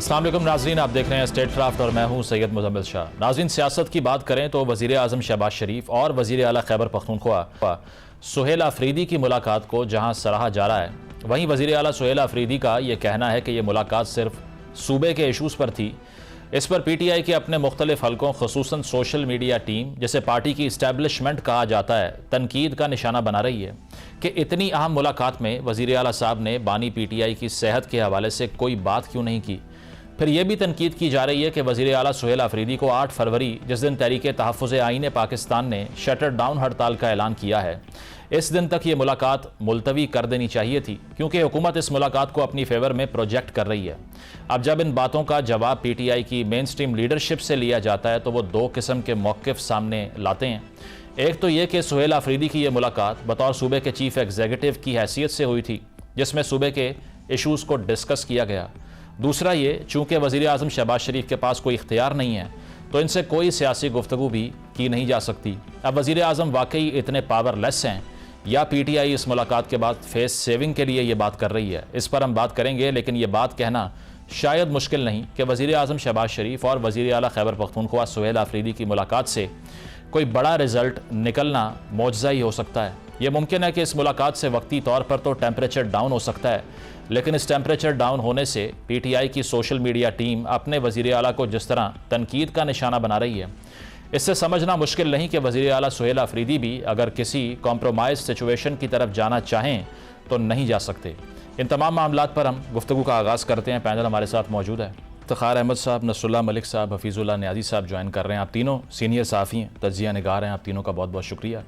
السلام علیکم ناظرین، آپ دیکھ رہے ہیں اسٹیٹ کرافٹ اور میں ہوں سید مزمل شاہ۔ ناظرین، سیاست کی بات کریں تو وزیر اعظم شہباز شریف اور وزیر اعلیٰ خیبر پختونخوا سہیل آفریدی کی ملاقات کو جہاں سراہا جا رہا ہے، وہیں وزیر اعلیٰ سہیل آفریدی کا یہ کہنا ہے کہ یہ ملاقات صرف صوبے کے ایشوز پر تھی۔ اس پر پی ٹی آئی کے اپنے مختلف حلقوں خصوصاً سوشل میڈیا ٹیم، جسے پارٹی کی اسٹیبلشمنٹ کہا جاتا ہے، تنقید کا نشانہ بنا رہی ہے کہ اتنی اہم ملاقات میں وزیر اعلیٰ صاحب نے بانی پی ٹی آئی کی صحت کے حوالے سے کوئی بات کیوں نہیں کی۔ پھر یہ بھی تنقید کی جا رہی ہے کہ وزیر اعلیٰ سہیل آفریدی کو 8 فروری جس دن تحریک تحفظ آئین پاکستان نے شٹر ڈاؤن ہڑتال کا اعلان کیا ہے، اس دن تک یہ ملاقات ملتوی کر دینی چاہیے تھی، کیونکہ حکومت اس ملاقات کو اپنی فیور میں پروجیکٹ کر رہی ہے۔ اب جب ان باتوں کا جواب پی ٹی آئی کی مین سٹریم لیڈرشپ سے لیا جاتا ہے تو وہ 2 قسم کے موقف سامنے لاتے ہیں۔ ایک تو یہ کہ سہیل آفریدی کی یہ ملاقات بطور صوبے کے چیف ایگزیکٹو کی حیثیت سے ہوئی تھی، جس میں صوبے کے ایشوز کو ڈسکس کیا گیا۔ دوسرا یہ، چونکہ وزیر اعظم شہباز شریف کے پاس کوئی اختیار نہیں ہے تو ان سے کوئی سیاسی گفتگو بھی کی نہیں جا سکتی۔ اب وزیر اعظم واقعی اتنے پاور لیس ہیں یا پی ٹی آئی اس ملاقات کے بعد فیس سیونگ کے لیے یہ بات کر رہی ہے، اس پر ہم بات کریں گے، لیکن یہ بات کہنا شاید مشکل نہیں کہ وزیر اعظم شہباز شریف اور وزیر اعلیٰ خیبر پختونخوا سہیل آفریدی کی ملاقات سے کوئی بڑا رزلٹ نکلنا معجزہ ہی ہو سکتا ہے۔ یہ ممکن ہے کہ اس ملاقات سے وقتی طور پر تو ٹیمپریچر ڈاؤن ہو سکتا ہے، لیکن اس ٹیمپریچر ڈاؤن ہونے سے پی ٹی آئی کی سوشل میڈیا ٹیم اپنے وزیر اعلیٰ کو جس طرح تنقید کا نشانہ بنا رہی ہے، اس سے سمجھنا مشکل نہیں کہ وزیر اعلیٰ سہیل آفریدی بھی اگر کسی کمپرومائز سچویشن کی طرف جانا چاہیں تو نہیں جا سکتے۔ ان تمام معاملات پر ہم گفتگو کا آغاز کرتے ہیں۔ پینل ہمارے ساتھ موجود ہے، افتخار احمد صاحب، نصر اللہ ملک صاحب، حفیظ اللہ نیازی صاحب جوائن کر رہے ہیں۔ آپ تینوں سینئر صحافی ہیں، تجزیہ نگار ہیں، آپ تینوں کا بہت بہت شکریہ۔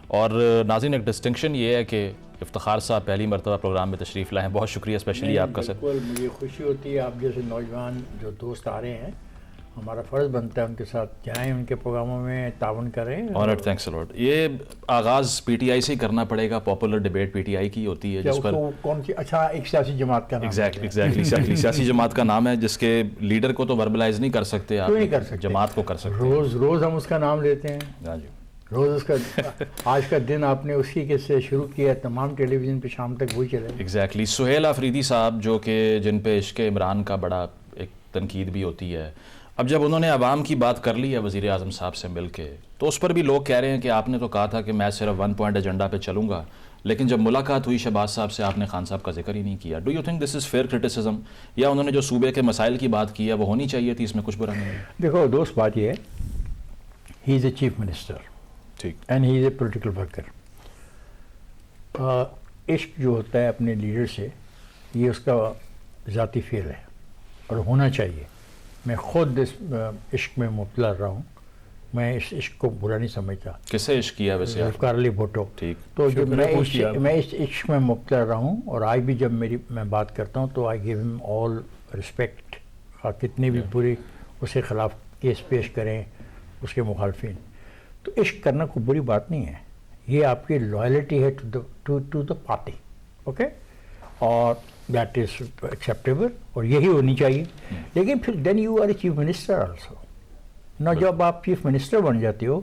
اور ناظرین، ایک ڈسٹنکشن یہ ہے کہ افتخار صاحب پہلی مرتبہ پروگرام میں تشریف لائے ہیں، بہت شکریہ اسپیشلی آپ کا سر۔ بالکل، مجھے خوشی ہوتی ہے آپ جیسے نوجوان جو دوست آ رہے ہیں، ہمارا فرض بنتا ہے ان کے ساتھ جائیں، ان کے پروگراموں میں تعاون کریں۔ Honoured, thanks a lot. یہ آغاز پی ٹی آئی سے ہی کرنا پڑے گا، پاپولر ڈیبیٹ پی ٹی آئی کی ہوتی ہے جس پر کون سی ایک سیاسی جماعت کا نام ایگزیکٹلی سیاسی جماعت کا نام ہے جس کے لیڈر کو تو وربلائز نہیں کر سکتے آپ، نہیں کر سکتے، جماعت کو کر سکتے ہیں۔ روز ہم اس کا نام لیتے ہیں، ہاں جی، روز اس کا آج کا دن آپ نے اسی کے سے شروع کیا، تمام ٹیلی ویژن پہ شام تک وہی چلے۔ ایگزیکٹلی سہیل آفریدی صاحب جو کہ جن پہ عشق عمران کا بڑا ایک تنقید بھی ہوتی ہے، اب جب انہوں نے عوام کی بات کر لی ہے وزیر اعظم صاحب سے مل کے، تو اس پر بھی لوگ کہہ رہے ہیں کہ آپ نے تو کہا تھا کہ میں صرف 1 پوائنٹ ایجنڈا پہ چلوں گا، لیکن جب ملاقات ہوئی شہباز صاحب سے آپ نے خان صاحب کا ذکر ہی نہیں کیا۔ Do you think this is fair criticism, یا انہوں نے جو صوبے کے مسائل کی بات کی ہے وہ ہونی چاہیے تھی، اس میں کچھ برا نہیں ہے؟ دیکھو دوست، بات یہ ہے، ہی از اے چیف منسٹر ٹھیک، and he is a political worker. عشق جو ہوتا ہے اپنے لیڈر سے، یہ اس کا ذاتی فعل ہے اور ہونا چاہیے۔ میں خود اس عشق میں مبتلا رہا ہوں، میں اس عشق کو برا نہیں سمجھتا۔ کس سے عشق کیا ویسے؟ ذوالفقار علی بھٹو۔ ٹھیک، تو جو میں اس عشق میں مبتلا رہا ہوں، اور آج بھی جب میں بات کرتا ہوں تو آئی گیو ہم آل رسپیکٹ، کتنے بھی برے اس کے خلاف کیس پیش کریں اس کے مخالفین، تو عشق کرنا کوئی بری بات نہیں ہے، یہ آپ کی لائلٹی ہے ٹو دا پارٹی، اوکے، اور دیٹ از ایکسیپٹیبل اور یہی ہونی چاہیے۔ لیکن پھر then you are a chief minister also نہ، جب آپ چیف منسٹر بن جاتے ہو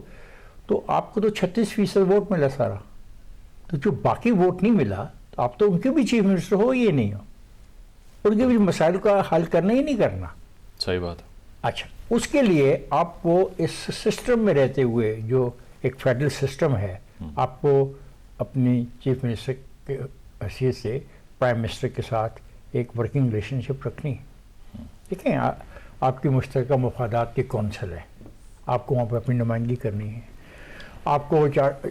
تو آپ کو تو 36% ووٹ ملا سارا، تو جو باقی ووٹ نہیں ملا تو آپ تو ان کے بھی چیف منسٹر ہو یہ نہیں ہو، ان کے بھی مسائل کا حل کرنا ہی نہیں کرنا۔ صحیح بات ہے۔ اچھا، اس کے لیے آپ کو اس سسٹم میں رہتے ہوئے، جو ایک فیڈرل سسٹم ہے، آپ کو اپنی چیف منسٹر کی حیثیت سے پرائم منسٹر کے ساتھ ایک ورکنگ ریلیشن شپ رکھنی ہے۔ دیکھیں، آپ کی مشترکہ مفادات کی کونسل ہے، آپ کو وہاں پہ اپنی نمائندگی کرنی ہے، آپ کو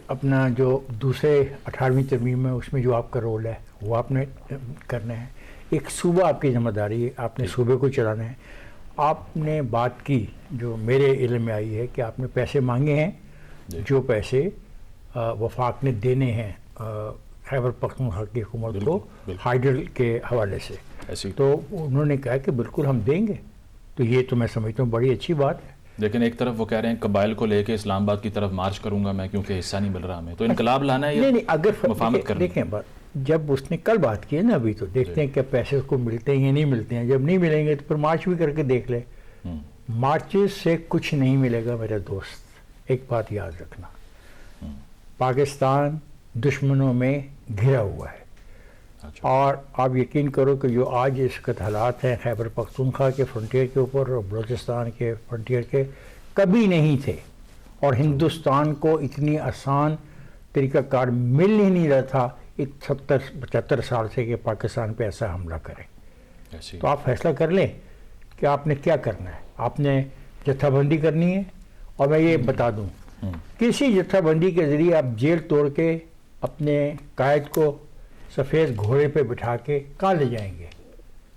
اپنا جو دوسرے 18ویں ترمیم ہے اس میں جو آپ کا رول ہے وہ آپ نے کرنا ہے۔ ایک صوبہ آپ کی ذمہ داری ہے، آپ نے صوبے کو چلانا ہے۔ آپ نے بات کی جو میرے علم میں آئی ہے کہ آپ نے پیسے مانگے ہیں، جو پیسے وفاق نے دینے ہیں خیبر پختونخوا کی حکومت کو ہائیڈل کے حوالے سے، تو انہوں نے کہا کہ بالکل ہم دیں گے، تو یہ تو میں سمجھتا ہوں بڑی اچھی بات ہے۔ لیکن ایک طرف وہ کہہ رہے ہیں قبائل کو لے کے اسلام آباد کی طرف مارچ کروں گا میں کیونکہ حصہ نہیں مل رہا ہمیں، تو انقلاب لانا ہے یا مفاہمت کرنا؟ دیکھیں بات، جب اس نے کل بات کی ہے نا، ابھی تو دیکھتے ہیں کہ پیسے اس کو ملتے ہیں یا نہیں ملتے ہیں، جب نہیں ملیں گے تو پھر مارچ بھی کر کے دیکھ لے۔ مارچز سے کچھ نہیں ملے گا میرے دوست، ایک بات یاد رکھنا، پاکستان دشمنوں میں گھرا ہوا ہے، اور آپ یقین کرو کہ جو آج اس وقت حالات ہیں خیبر پختونخوا کے فرنٹیئر کے اوپر اور بلوچستان کے فرنٹیئر کے، کبھی نہیں تھے، اور ہندوستان کو اتنی آسان طریقہ کار مل ہی نہیں رہا تھا 70-75 سال سے کہ پاکستان پہ ایسا حملہ کریں. تو آپ فیصلہ کر لیں کہ آپ نے کیا کرنا ہے. آپ نے جتھا بندی کرنی ہے، اور میں یہ بتا دوں کسی جتھا بندی کے ذریعے آپ جیل توڑ کے اپنے قائد کو سفید گھوڑے پہ بٹھا کے کہاں لے جائیں گے؟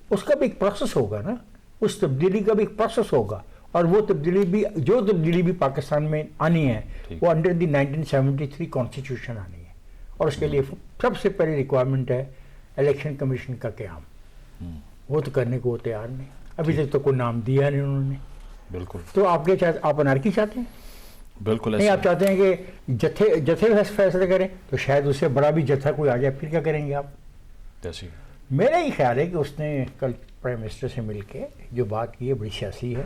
اس کا بھی ایک پروسیس ہوگا نا، اس تبدیلی کا بھی ایک پروسیس ہوگا، اور وہ تبدیلی بھی پاکستان میں آنی ہے وہ انڈر دی 1973 کانسٹیٹیوشن آنی ہے، اور اس کے لیے سب سے پہلی ریکوائرمنٹ ہے الیکشن کمیشن کا قیام. وہ تو کرنے کو وہ تیار نہیں، ابھی تک تو کوئی نام دیا نہیں انہوں نے. بالکل. تو آپ کیا چاہتے، آپ انارکی چاہتے ہیں؟ بالکل نہیں، آپ چاہتے ہیں کہ جتھے فیصلے کریں تو شاید اس سے بڑا بھی جتھا کوئی آ جائے، پھر کیا کریں گے آپ؟ میرا یہ خیال ہے کہ اس نے کل پرائم منسٹر سے مل کے جو بات کی ہے بڑی سیاسی ہے،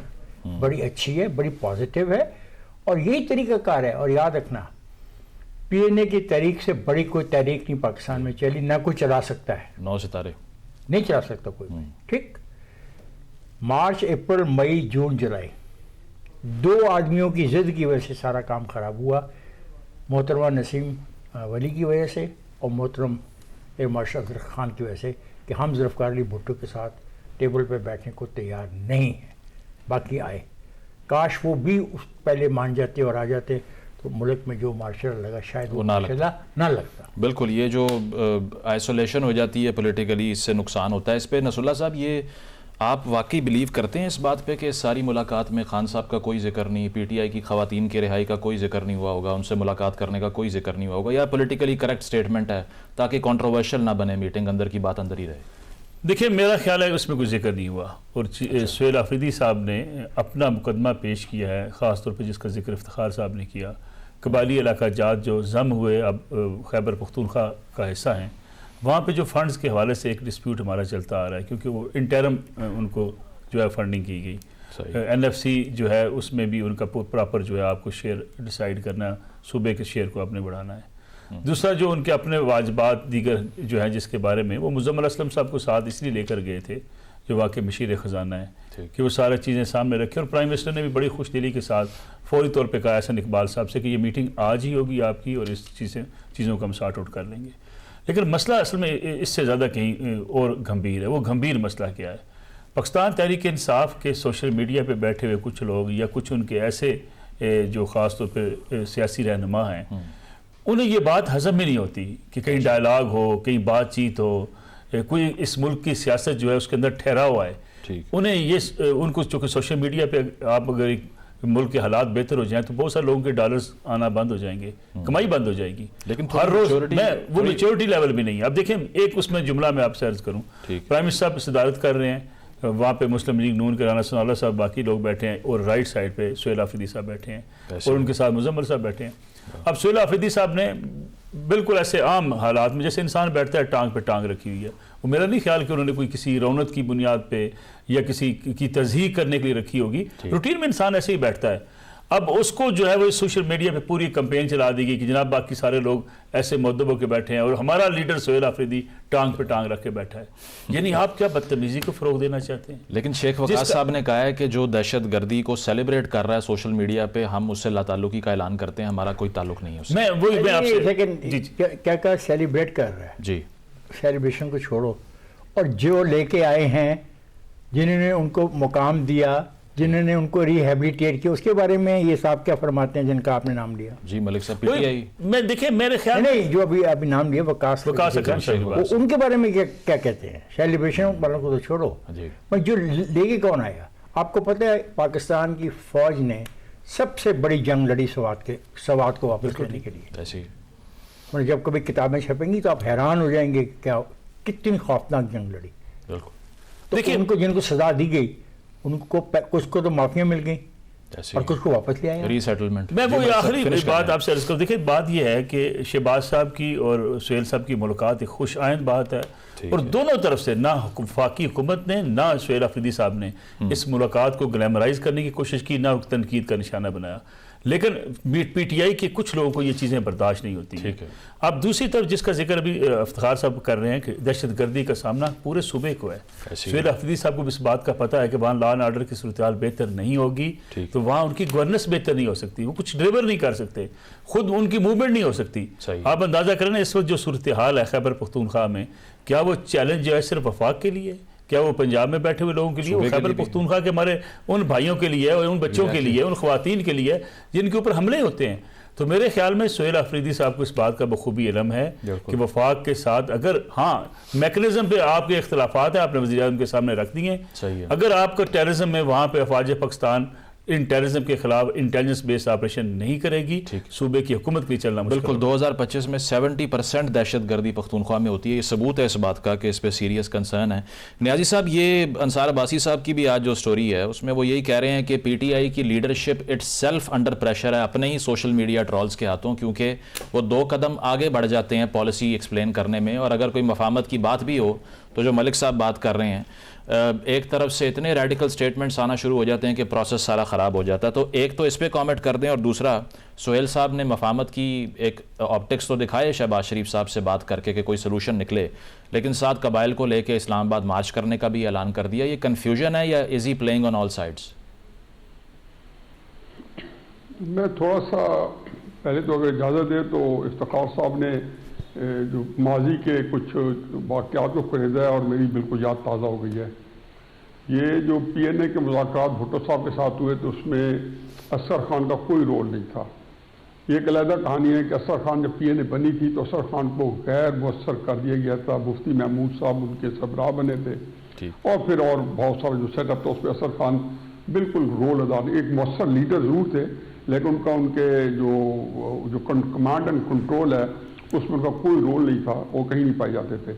بڑی اچھی ہے، بڑی پازیٹیو ہے، اور یہی طریقہ کار ہے. اور یاد رکھنا پی این اے کی تحریک سے بڑی کوئی تحریک نہیں پاکستان میں چلی، نہ کوئی چلا سکتا ہے. 9 ستارے نہیں چلا سکتا کوئی. ٹھیک، مارچ، اپریل، مئی، جون، جولائی، 2 آدمیوں کی ضد کی وجہ سے سارا کام خراب ہوا. محترمہ نسیم ولی کی وجہ سے اور محترم ایئر مارشل اشرف خان کی وجہ سے کہ ہم ذوالفقار علی بھٹو کے ساتھ ٹیبل پہ بیٹھنے کو تیار نہیں ہیں. باقی آئے، کاش وہ بھی پہلے مان جاتے اور آ جاتے تو ملک میں جو مارشل لگا شاید وہ مارشل نہ لگتا. بالکل. یہ جو آئسولیشن ہو جاتی ہے پولیٹیکلی، اس سے نقصان ہوتا ہے. اس پہ نصر اللہ صاحب، یہ آپ واقعی بلیو کرتے ہیں اس بات پہ کہ ساری ملاقات میں خان صاحب کا کوئی ذکر نہیں، پی ٹی آئی کی خواتین کی رہائی کا کوئی ذکر نہیں ہوا ہوگا، ان سے ملاقات کرنے کا کوئی ذکر نہیں ہوا ہوگا، یا پولیٹیکلی کریکٹ سٹیٹمنٹ ہے تاکہ کنٹروورشل نہ بنے میٹنگ، اندر کی بات اندر ہی رہے؟ دیکھیں، میرا خیال ہے اس میں کوئی ذکر نہیں ہوا، اور سہیل آفریدی صاحب نے اپنا مقدمہ پیش کیا ہے، خاص طور پہ جس کا ذکر افتخار صاحب نے کیا. قبائلی علاقہ جات جو ضم ہوئے اب خیبر پختونخوا کا حصہ ہیں، وہاں پہ جو فنڈز کے حوالے سے ایک ڈسپیوٹ ہمارا چلتا آ رہا ہے، کیونکہ وہ انٹرم ان کو جو ہے فنڈنگ کی گئی. این ایف سی جو ہے اس میں بھی ان کا پراپر جو ہے آپ کو شیئر ڈیسائیڈ کرنا، صوبے کے شیئر کو آپ نے بڑھانا ہے. دوسرا جو ان کے اپنے واجبات دیگر جو ہیں جس کے بارے میں وہ مزمل اسلم صاحب کو ساتھ اس لیے لے کر گئے تھے جو واقع مشیر خزانہ ہے کہ وہ سارا چیزیں سامنے رکھیں، اور پرائم منسٹر نے بھی بڑی خوش دلی کے ساتھ فوری طور پہ کہا احسن اقبال صاحب سے کہ یہ میٹنگ آج ہی ہوگی آپ کی، اور اس چیزوں کو ہم سارٹ آؤٹ کر لیں گے. لیکن مسئلہ اصل میں اس سے زیادہ کہیں اور گھمبیر ہے. وہ گھمبیر مسئلہ کیا ہے؟ پاکستان تحریک انصاف کے سوشل میڈیا پہ بیٹھے ہوئے کچھ لوگ یا کچھ ان کے ایسے جو خاص طور پہ سیاسی رہنما ہیں، انہیں یہ بات ہضم ہی نہیں ہوتی کہ کہیں ڈائلاگ ہو، کہیں بات چیت ہو، کوئی اس ملک کی سیاست جو ہے اس کے اندر ٹھہرا ہوا ہے. انہیں ان کو چونکہ سوشل میڈیا پہ آپ اگر ملک کے حالات بہتر ہو جائیں تو بہت سارے لوگوں کے ڈالرز آنا بند ہو جائیں گے، کمائی بند ہو جائے گی. لیکن ہر روز وہ میچورٹی لیول بھی نہیں ہے. اب دیکھیں، ایک اس میں جملہ میں آپ سے عرض کروں، پرائم منسٹر صاحب صدارت کر رہے ہیں، وہاں پہ مسلم لیگ نون کے رانا ثناء اللہ صاحب باقی لوگ بیٹھے ہیں، اور رائٹ سائڈ پہ سہیل آفریدی صاحب بیٹھے ہیں، اور ان کے ساتھ مزمل صاحب بیٹھے ہیں. اب سہیل آفریدی صاحب نے بالکل ایسے عام حالات میں جیسے انسان بیٹھتا ہے ٹانگ پہ ٹانگ رکھی ہوئی ہے. وہ میرا نہیں خیال کہ انہوں نے کوئی کسی رونت کی بنیاد پہ یا کسی کی تضحیق کرنے کے لیے رکھی ہوگی. روٹین میں انسان ایسے ہی بیٹھتا ہے. اب اس کو جو ہے وہ سوشل میڈیا پہ پوری کمپین چلا دی گئی کہ جناب باقی سارے لوگ ایسے مؤدب ہو کے بیٹھے ہیں اور ہمارا لیڈر سہیل آفریدی ٹانگ پہ ٹانگ رکھ کے بیٹھا ہے. یعنی آپ کیا بدتمیزی کو فروغ دینا چاہتے ہیں؟ لیکن شیخ وقاص صاحب نے کہا ہے کہ جو دہشت گردی کو سیلیبریٹ کر رہا ہے سوشل میڈیا پہ، ہم اس سے لا تعلقی کا اعلان کرتے ہیں، ہمارا کوئی تعلق نہیں ہے اس سے. میں آپ سے کیا سیلیبریٹ کر رہا ہے؟ جی، سیلیبریشن کو چھوڑو، اور جو لے کے آئے ہیں، جنہوں نے ان کو مقام دیا، جنہوں نے ان کو ریہیبلیٹیٹ کیا، اس کے بارے میں یہ صاحب کیا فرماتے ہیں جن کا آپ نے نام لیا؟ جی ملک صاحب پی ٹی آئی میں دیکھیں میرے خیال نہیں، جو ابھی نام لیا وقاص اکرم صاحب، ان کے بارے میں کیا کہتے ہیں؟ سیلیبریشن والوں کو تو چھوڑو، جو لے کے کون آیا؟ آپ کو پتہ ہے پاکستان کی فوج نے سب سے بڑی جنگ لڑی سوات کو واپس کرنے کے لیے. جب کبھی کتابیں چھپیں گی تو آپ حیران ہو جائیں گے کیا کتنی خوفناک جنگ لڑی. تو ان کو جن کو سزا دی گئی ان کو کچھ کو تو معافیاں مل گئیں اور کچھ کو واپس لے آئے. ری سیٹلمنٹ. میں وہ آخری بات آپ سے عرض کروں. دیکھیں بات یہ ہے کہ شہباز صاحب کی اور سہیل صاحب کی ملاقات ایک خوش آئند بات ہے، اور دونوں طرف سے نہ وفاقی حکومت نے نہ سہیل آفریدی صاحب نے اس ملاقات کو گلیمرائز کرنے کی کوشش کی، نہ تنقید کا نشانہ بنایا. لیکن پی ٹی آئی کے کچھ لوگوں کو یہ چیزیں برداشت نہیں ہوتی ہیں. اب دوسری طرف جس کا ذکر ابھی افتخار صاحب کر رہے ہیں کہ دہشت گردی کا سامنا پورے صوبے کو ہے. سہیل آفریدی صاحب کو اس بات کا پتہ ہے کہ وہاں لا اینڈ آرڈر کی صورتحال بہتر نہیں ہوگی تو وہاں ان کی گورننس بہتر نہیں ہو سکتی, وہ کچھ ڈلیور نہیں کر سکتے, خود ان کی موومنٹ نہیں ہو سکتی. آپ اندازہ کریں نا اس وقت جو صورتحال ہے خیبر پختونخوا میں, کیا وہ چیلنج جو ہے صرف وفاق کے لیے, کیا وہ پنجاب میں بیٹھے ہوئے لوگوں کے لیے, وہ خیبر پختونخوا کے ہمارے ان بھائیوں کے لیے اور ان بچوں کے لیے, ان خواتین کے لیے جن کے اوپر حملے ہوتے ہیں. تو میرے خیال میں سہیل آفریدی صاحب کو اس بات کا بخوبی علم ہے کہ وفاق کے ساتھ اگر ہاں میکنزم پہ آپ کے اختلافات ہیں, آپ نے وزیر اعظم کے سامنے رکھ دیے, اگر آپ کو ٹیررزم میں وہاں پہ افواج پاکستان ان ٹیررزم کے خلاف انٹیلیجنس بیس آپریشن نہیں کرے گی, صوبے کی حکومت کے لیے چلنا مشکل. بالکل 2025 میں 70% دہشت گردی پختونخوا میں ہوتی ہے, یہ ثبوت ہے اس بات کا کہ اس پہ سیریس کنسرن ہے. نیازی صاحب, یہ انصار عباسی صاحب کی بھی آج جو سٹوری ہے اس میں وہ یہی کہہ رہے ہیں کہ پی ٹی آئی کی leadership it self under pressure ہے اپنے ہی سوشل میڈیا ٹرولز کے ہاتھوں, کیونکہ وہ 2 قدم آگے بڑھ جاتے ہیں پالیسی ایکسپلین کرنے میں, اور اگر کوئی مفاہمت کی بات بھی ہو تو جو ملک صاحب بات کر رہے ہیں ایک طرف سے اتنے ریڈیکل سٹیٹمنٹس آنا شروع ہو جاتے ہیں کہ پروسیس سارا خراب ہو جاتا ہے. تو ایک تو اس پہ کامنٹ کر دیں, اور دوسرا سہیل صاحب نے مفاہمت کی ایک آپٹکس تو دکھائے شہباز شریف صاحب سے بات کر کے کہ کوئی سلوشن نکلے, لیکن ساتھ قبائل کو لے کے اسلام آباد مارچ کرنے کا بھی اعلان کر دیا. یہ کنفیوژن ہے یا از ہی پلینگ آن آل سائڈس؟ میں تھوڑا سا پہلے تو اگر اجازت دے تو افتخار صاحب نے جو ماضی کے کچھ واقعات کو خریدا ہے اور میری بالکل یاد تازہ ہو گئی ہے. یہ جو پی این اے کے مذاکرات بھٹو صاحب کے ساتھ ہوئے تو اس میں اصغر خان کا کوئی رول نہیں تھا. یہ ایک علیحدہ کہانی ہے کہ اصغر خان جب پی این اے بنی تھی تو اصغر خان کو غیر مؤثر کر دیا گیا تھا. مفتی محمود صاحب ان کے سربراہ بنے تھے اور پھر اور بہت سارا جو سیٹ اپ تھا اس پہ اصغر خان بالکل رول ادا نہیں, ایک مؤثر لیڈر ضرور تھے لیکن ان کا ان کے جو کمانڈ اینڈ کنٹرول ہے اس میں ان کا کوئی رول نہیں تھا, وہ کہیں نہیں پائے جاتے تھے.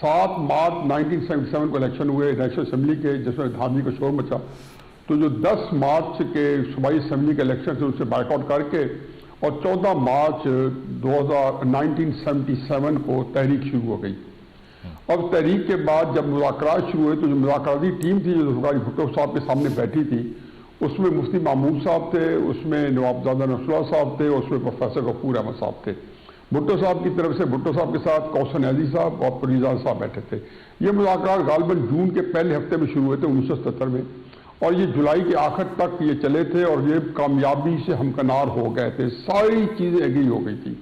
7 مارچ 1977 کو الیکشن ہوئے نیشنل اسمبلی کے جس میں دھاندلی کا شور مچا, تو جو 10 مارچ کے صوبائی اسمبلی کے الیکشن سے اسے بائیک آؤٹ کر کے اور 14 مارچ 1977 کو تحریک شروع ہو گئی. اب تحریک کے بعد جب مذاکرات شروع ہوئے تو جو مذاکراتی ٹیم تھی جو ذوالفقار بھٹو صاحب کے سامنے بیٹھی تھی اس میں مفتی محمود صاحب تھے, اس میں نواب زادہ نصر اللہ صاحب تھے, اور اس میں پروفیسر غفور احمد صاحب تھے. بھٹو صاحب کی طرف سے بھٹو صاحب کے ساتھ کوثر نیازی صاحب اور پریزاد صاحب بیٹھے تھے. یہ مذاکرات غالباً جون کے پہلے ہفتے میں شروع ہوئے تھے 1977 میں, اور یہ جولائی کے آخر تک یہ چلے تھے اور یہ کامیابی سے ہمکنار ہو گئے تھے. ساری چیزیں ایگری ہو گئی تھی.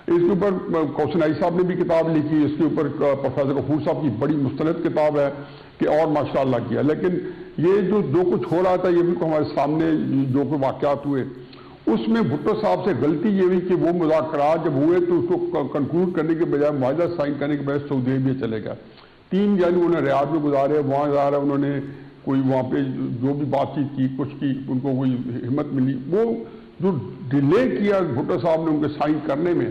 اس کے اوپر کوثر نیازی صاحب نے بھی کتاب لکھی, اس کے اوپر پروفیسر غفور صاحب کی بڑی مستند کتاب ہے کہ اور ماشاء اللہ کیا. لیکن یہ جو کچھ ہو رہا تھا یہ بالکل ہمارے سامنے جو کوئی واقعات ہوئے اس میں بھٹو صاحب سے غلطی یہ ہوئی کہ وہ مذاکرات جب ہوئے تو اس کو کنکلوڈ کرنے کے بجائے معاہدہ سائن کرنے کے بجائے سعودی عربیہ چلے گئے. 3 دن انہوں نے ریاض میں گزارے, وہاں ظاہر ہے انہوں نے کوئی وہاں پہ جو بھی بات چیت کی کچھ کی ان کو کوئی ہمت ملی. وہ جو ڈیلے کیا بھٹو صاحب نے ان کے سائن کرنے میں,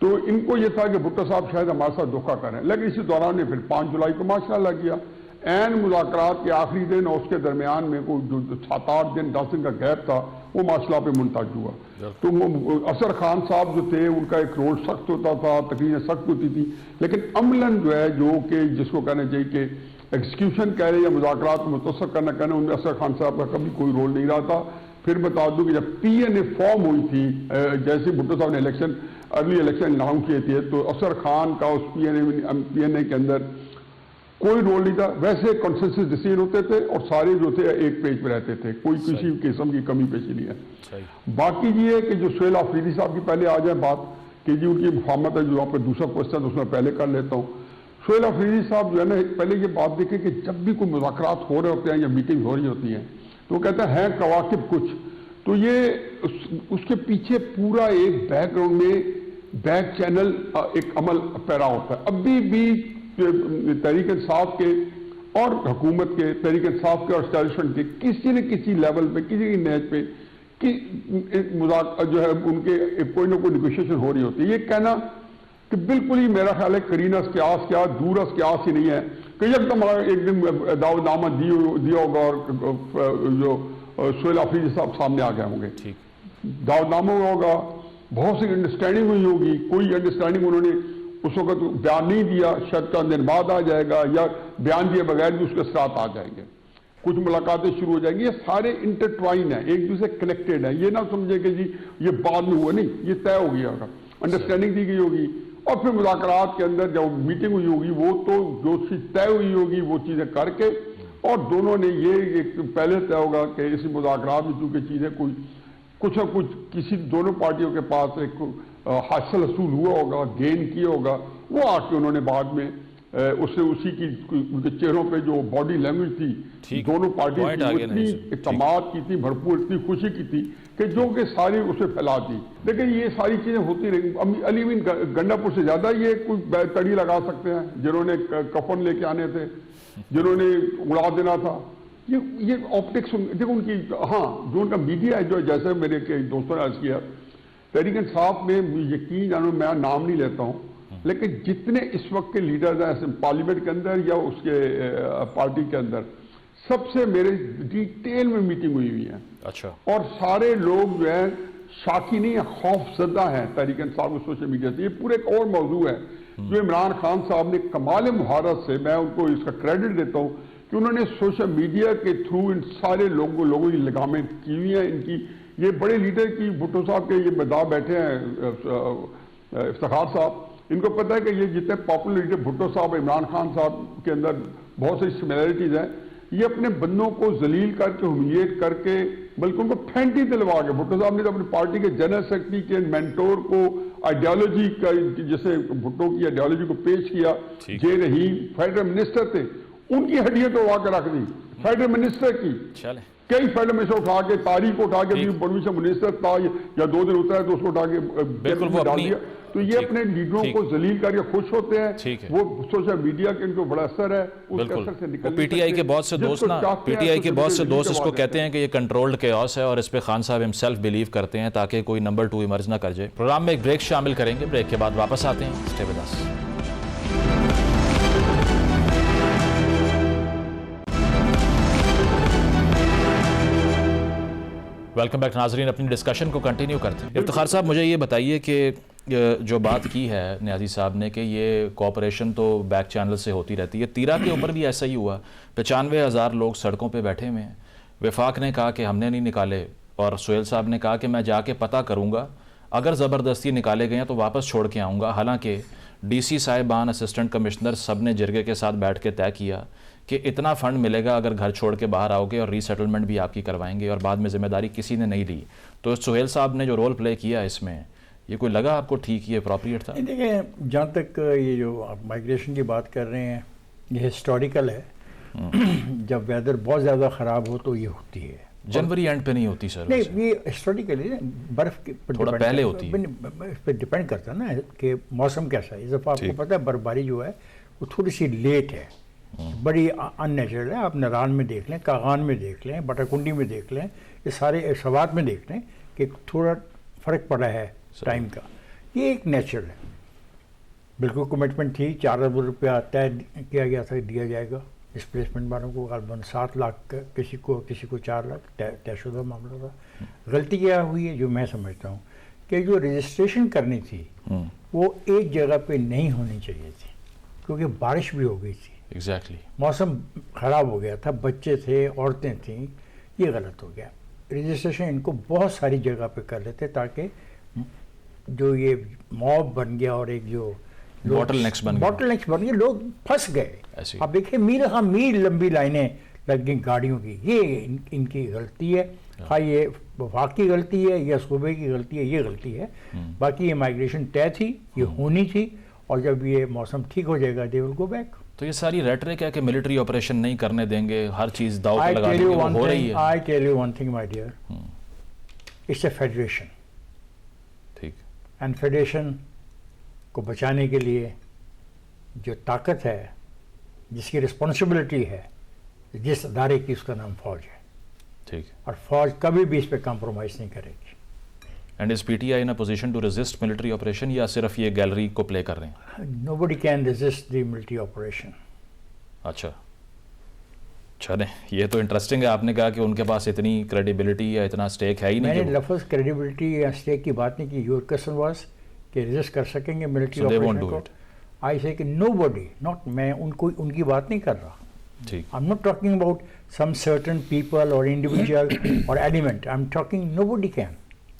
تو ان کو یہ تھا کہ بھٹو صاحب شاید ہمارے ساتھ دھوکہ کریں. لیکن اسی دوران نے پھر 5 جولائی کو ماشاء اللہ کیا, عین مذاکرات کے آخری دن اور اس کے درمیان میں کوئی جو 7-8 دن 10 دن کا گیپ تھا وہ ماشاء اللہ پہ منتج ہوا. تو اصغر خان صاحب جو تھے ان کا ایک رول سخت ہوتا تھا, تقریریں سخت ہوتی تھی, لیکن عملاً جو ہے جو کہ جس کو کہنا چاہیے کہ ایکسیکیوشن کہہ رہے یا مذاکرات کو متصر کرنا کہنا, ان میں اصغر خان صاحب کا کبھی کوئی رول نہیں رہا تھا. پھر بتا دوں کہ جب پی این اے فارم ہوئی تھی, جیسے بھٹو صاحب نے ارلی الیکشن اناؤنس کیے تھے, تو اصغر خان کا اس پی این اے کے اندر کوئی رول نہیں تھا. ویسے کنسنسس ڈیسیژن ہوتے تھے اور سارے جو تھے ایک پیج پہ رہتے تھے, کوئی کسی قسم کی کمی پیشی نہیں ہے. باقی یہ ہے کہ جو سہیل آفریدی صاحب کی پہلے آ جائے بات کہ جی ان کی مفاہمت ہے, جو آپ کا دوسرا کوشچن اس میں پہلے کر لیتا ہوں. سہیل آفریدی صاحب جو ہے نا پہلے یہ بات دیکھیں کہ جب بھی کوئی مذاکرات ہو رہے ہوتے ہیں یا میٹنگ ہو رہی ہوتی ہیں تو وہ کہتے ہیں کواکب کچھ, تو یہ اس کے پیچھے پورا ایک بیک گراؤنڈ میں بیک چینل ایک عمل پیرا ہوتا ہے. ابھی بھی تحریک انصاف کے اور حکومت کے, تحریک انصاف کے اور اسٹیبلشمنٹ کے کسی نہ کسی لیول پہ, کسی کی نیچ پہ جو ہے ان کے کوئی نہ کوئی نیگوشیشن ہو رہی ہوتی ہے. یہ کہنا کہ بالکل ہی میرا خیال ہے کرینہ اس قیاس کیا دور اس قیاس ہی نہیں ہے کہ یکدم ایک دن دعوت نامہ دیا ہوگا اور جو سہیل آفریدی صاحب سامنے آ گئے ہوں گے, دعوت نامہ ہوگا, بہت سی انڈرسٹینڈنگ ہوئی ہوگی, کوئی انڈرسٹینڈنگ انہوں نے اس وقت بیان نہیں دیا, شاید چند دن بعد آ جائے گا, یا بیان دیے بغیر بھی اس کے ساتھ آ جائیں گے. کچھ ملاقاتیں شروع ہو جائیں گی. یہ سارے انٹرٹوائن ہیں, ایک دوسرے کنیکٹڈ ہیں. یہ نہ سمجھے کہ جی یہ بعد میں ہوا, نہیں, یہ طے ہو گیا ہوگا, انڈرسٹینڈنگ دی گئی ہوگی, اور پھر مذاکرات کے اندر جب میٹنگ ہوئی ہوگی وہ تو جو چیز طے ہوئی ہوگی وہ چیزیں کر کے, اور دونوں نے یہ ایک پہلے طے ہوگا کہ اس مذاکرات میں چونکہ چیزیں کوئی کچھ نہ کچھ کسی دونوں پارٹیوں کے پاس ایک حاصل حصول ہوا ہوگا, گین کیا ہوگا, وہ آ کے انہوں نے بعد میں اسی کی ان کے چہروں پہ جو باڈی لینگویج تھی دونوں پارٹیوں کی, اتنی اعتماد کی تھی بھرپور, اتنی خوشی کی تھی کہ جو کہ ساری اسے پھیلا دی. لیکن یہ ساری چیزیں ہوتی رہی. علی بن گنڈا پور سے زیادہ یہ کوئی تڑی لگا سکتے ہیں جنہوں نے کفن لے کے آنے تھے, جنہوں نے اڑا دینا تھا. یہ آپٹکس دیکھو ان کی. ہاں, جو ان کا میڈیا ہے, جو جیسے میرے دوستوں نے عرض کیا, تحریک انصاف میں یقین جانو میں نام نہیں لیتا ہوں, لیکن جتنے اس وقت کے لیڈرز ہیں پارلیمنٹ کے اندر یا اس کے پارٹی کے اندر, سب سے میرے ڈیٹیل میں میٹنگ ہوئی ہیں. اچھا. اور سارے لوگ جو ہے شاکی نہیں ہیں, خوف زدہ ہیں تحریک انصاف میں سوشل میڈیا سے. یہ پورے ایک اور موضوع ہے جو عمران خان صاحب نے کمال مہارت سے, میں ان کو اس کا کریڈٹ دیتا ہوں کہ انہوں نے سوشل میڈیا کے تھرو ان سارے لوگوں کی لگامیں کی ہوئی ہیں. ان کی یہ بڑے لیڈر کی, بھٹو صاحب کے یہ مداح بیٹھے ہیں افتخار صاحب, ان کو پتہ ہے کہ یہ جتنے پاپولر لیڈر بھٹو صاحب, عمران خان صاحب کے اندر بہت سی سملیرٹیز ہیں. یہ اپنے بندوں کو ذلیل کر کے, ہمیلیٹ کر کے, بلکہ ان کو پھینٹی دلوا کے, بھٹو صاحب نے تو اپنی پارٹی کے جنرل سیکرٹری کے مینٹور کو آئیڈیالوجی کا, جیسے بھٹو کی آئیڈیالوجی کو پیش کیا. جے رحیم فیڈرل منسٹر تھے, ان کی ہڈیاں تو اڑا کے رکھ دی فیڈرل منسٹر کی. کئی فیڈرل منسٹر اٹھا کے, تاریخ کو اٹھا کے, پرمیشن منسٹر تھا یا 2 دن اترا ہے تو اس کو اٹھا کے ڈال دیا. تو یہ اپنے لیڈروں کو ذلیل کر کے خوش ہوتے ہیں. وہ سوشل میڈیا کے ان کو بڑا اثر ہے, اس کے اثر سے نکلنے. پی ٹی آئی کے بہت سے دوست نا, پی ٹی آئی کے بہت سے دوست اس کو کہتے ہیں کہ یہ کنٹرولڈ کیوس ہے, اور اس پہ خان صاحب ہمسیلف بلیو کرتے ہیں تاکہ کوئی نمبر 2 ایمرج نہ کر جائے. پروگرام میں ایک بریک شامل کریں گے, بریک کے بعد واپس آتے ہیں. Stay with us. Welcome back ناظرین, اپنی ڈسکشن کو کنٹینیو کرتے ہیں. افتخار صاحب مجھے یہ بتائیے کہ جو بات کی ہے نیازی صاحب نے کہ یہ کوآپریشن تو بیک چینل سے ہوتی رہتی ہے, تیرا کے اوپر بھی ایسا ہی ہوا. 95,000 لوگ سڑکوں پہ بیٹھے ہوئے ہیں. وفاق نے کہا کہ ہم نے نہیں نکالے, اور سہیل صاحب نے کہا کہ میں جا کے پتہ کروں گا, اگر زبردستی نکالے گئے ہیں تو واپس چھوڑ کے آؤں گا. حالانکہ ڈی سی صاحبان, اسسٹنٹ کمشنر, سب نے جرگے کے ساتھ بیٹھ کے طے کیا کہ اتنا فنڈ ملے گا اگر گھر چھوڑ کے باہر آؤ گے, اور ری سیٹلمنٹ بھی آپ کی کروائیں گے, اور بعد میں ذمہ داری کسی نے نہیں لی. تو سہیل صاحب نے جو رول پلے کیا اس میں, یہ کوئی لگا آپ کو ٹھیک, یہ اپروپریٹ تھا؟ دیکھیں, جہاں تک یہ جو آپ مائگریشن کی بات کر رہے ہیں, یہ ہسٹوریکل ہے. جب ویدر بہت زیادہ خراب ہو تو یہ ہوتی ہے. جنوری اینڈ پہ نہیں ہوتی سر؟ نہیں, یہ ہسٹوریکلی برف تھوڑا پہلے ہوتی ہے, اس پہ ڈپینڈ کرتا ہے نا کہ موسم کیسا ہے. اس دفعہ آپ کو پتہ ہے برفباری جو ہے وہ تھوڑی سی لیٹ ہے, بڑی ان نیچرل ہے. آپ نران میں دیکھ لیں, کاغان میں دیکھ لیں, بٹاکنڈی میں دیکھ لیں, یہ سارے سوات میں دیکھ لیں کہ تھوڑا فرق پڑا ہے ٹائم کا. یہ ایک نیچرل ہے. بالکل کمٹمنٹ تھی, 4 ارب روپیہ طے کیا گیا تھا دیا جائے گا ڈسپلیسمنٹ والوں کو. غالباً 7 لاکھ کسی کو 4 لاکھ طے شدہ معاملہ تھا. غلطی کیا ہوئی ہے جو میں سمجھتا ہوں کہ جو رجسٹریشن کرنی تھی وہ ایک جگہ پہ نہیں ہونی چاہیے تھی, کیونکہ بارش بھی ہو گئی تھی. ایگزیکٹلی, موسم خراب ہو گیا تھا, بچے تھے, عورتیں تھیں. یہ غلط ہو گیا. رجسٹریشن ان کو بہت ساری جگہ پہ کر لیتے تاکہ جو یہ موب بن گیا اور ایک جو باٹل نیکس بن گئے, لوگ پھنس گئے. اب دیکھیں میل لمبی لائنیں لگ گئیں گاڑیوں کی. یہ ان کی غلطی ہے. ہاں, یہ وفاق کی غلطی ہے یا صوبے کی غلطی ہے, یہ غلطی ہے. باقی یہ مائگریشن طے تھی, یہ ہونی تھی, اور جب یہ موسم ٹھیک ہو جائے گا دے ول گو بیک. تو یہ ساری ریٹرک ہے کہ ملٹری آپریشن نہیں کرنے دیں گے, ہر چیز داؤ پہ لگا دیں گے, وہ ہو رہی ہے. I tell you one thing my dear, it's a federation. ٹھیک. اینڈ فیڈریشن کو بچانے کے لیے جو طاقت ہے, جس کی رسپانسبلٹی ہے, جس ادارے کی, اس کا نام فوج ہے. ٹھیک. اور فوج کبھی بھی اس پہ کمپرومائز نہیں کرے گی. And is P T I in a position to resist military operation, یا صرف یہ گیلری کو پلے کر رہے ہیں؟ Nobody can resist the military operation. اچھا, چلیں, یہ تو انٹرسٹنگ ہے. آپ نے کہا کہ ان کے پاس اتنی کریڈیبلٹی یا اتنا اسٹیک ہے ہی نہیں. میں نے لفظ کریڈیبلٹی یا اسٹیک کی بات نہیں کی. یور کوسچن واز کہ ریزسٹ کر سکیں گے ملٹری آپریشن کو. آئی سے کہ نو باڈی, ناٹ میں ان کی بات نہیں کر رہا. I'm not talking about some certain people or individual or element. I'm talking nobody can.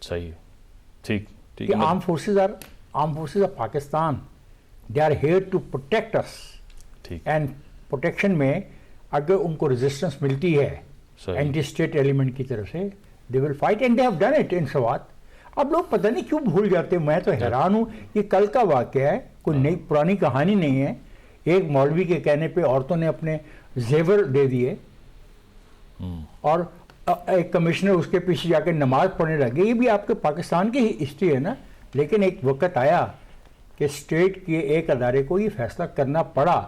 صحیح ہے. ٹھیک ٹھیک. The armed forces of Pakistan, they are here to protect us. ٹھیک. And protection میں اگر ان کو resistance ملتی ہے اینٹی اسٹیٹ ایلیمنٹ کی طرف سے, they will fight and they have done it in Swat. اب لوگ پتہ نہیں کیوں بھول جاتے ہیں, میں تو حیران ہوں. یہ کل کا واقعہ ہے, کوئی نئی پرانی کہانی نہیں ہے. ایک مولوی کے کہنے پہ عورتوں نے اپنے زیور دے دیے اور ایک کمشنر اس کے پیچھے جا کے نماز پڑھنے لگے. یہ بھی آپ کے پاکستان کی ہسٹری ہے نا. لیکن ایک وقت آیا کہ اسٹیٹ کے ایک ادارے کو یہ فیصلہ کرنا پڑا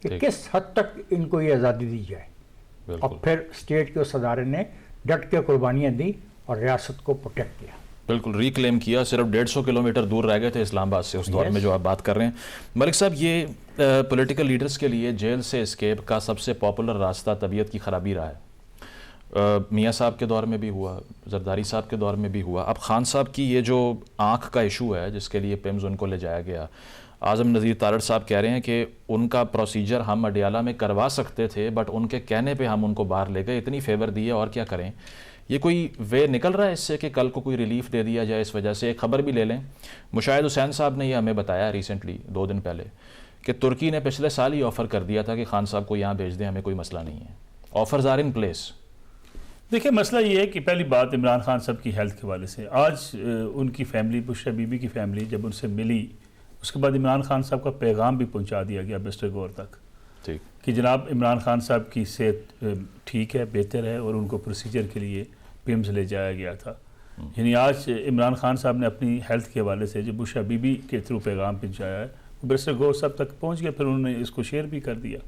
کہ کس حد تک ان کو یہ آزادی دی جائے, اور پھر اسٹیٹ کے اس ادارے نے ڈٹ کے قربانیاں دی اور ریاست کو پروٹیکٹ کیا. بالکل ریکلیم کیا. صرف 150 کلومیٹر دور رہ گئے تھے اسلام آباد سے اس دور میں جو آپ بات کر رہے ہیں. ملک صاحب, یہ پولیٹیکل لیڈرز کے لیے جیل سے اسکیپ کا سب سے پاپولر راستہ طبیعت کی خرابی رہا ہے. میاں صاحب کے دور میں بھی ہوا, زرداری صاحب کے دور میں بھی ہوا. اب خان صاحب کی یہ جو آنکھ کا ایشو ہے جس کے لیے پیمز ان کو لے جایا گیا, اعظم نذیر تارڑ صاحب کہہ رہے ہیں کہ ان کا پروسیجر ہم اڈیالہ میں کروا سکتے تھے بٹ ان کے کہنے پہ ہم ان کو باہر لے گئے, اتنی فیور دی ہے اور کیا کریں. یہ کوئی وے نکل رہا ہے اس سے کہ کل کو کوئی ریلیف دے دیا جائے اس وجہ سے؟ ایک خبر بھی لے لیں, مشاہد حسین صاحب نے یہ ہمیں بتایا ریسنٹلی 2 دن پہلے کہ ترکی نے پچھلے سال ہی آفر کر دیا تھا کہ خان صاحب کو یہاں بھیج دیں, ہمیں کوئی مسئلہ نہیں ہے. Offers are in place. دیکھیں مسئلہ یہ ہے کہ پہلی بات عمران خان صاحب کی ہیلتھ کے حوالے سے, آج ان کی فیملی, بشرا بی بی کی فیملی جب ان سے ملی اس کے بعد عمران خان صاحب کا پیغام بھی پہنچا دیا گیا مسٹر گور تک کہ جناب عمران خان صاحب کی صحت ٹھیک ہے, بہتر ہے, اور ان کو پروسیجر کے لیے پیمز لے جایا گیا تھا. یعنی آج عمران خان صاحب نے اپنی ہیلتھ کے حوالے سے جو بشرا بی بی کے تھرو پیغام پہنچایا ہے وہ مسٹر گور صاحب تک پہنچ گیا, پھر انہوں نے اس کو شیئر بھی کر دیا.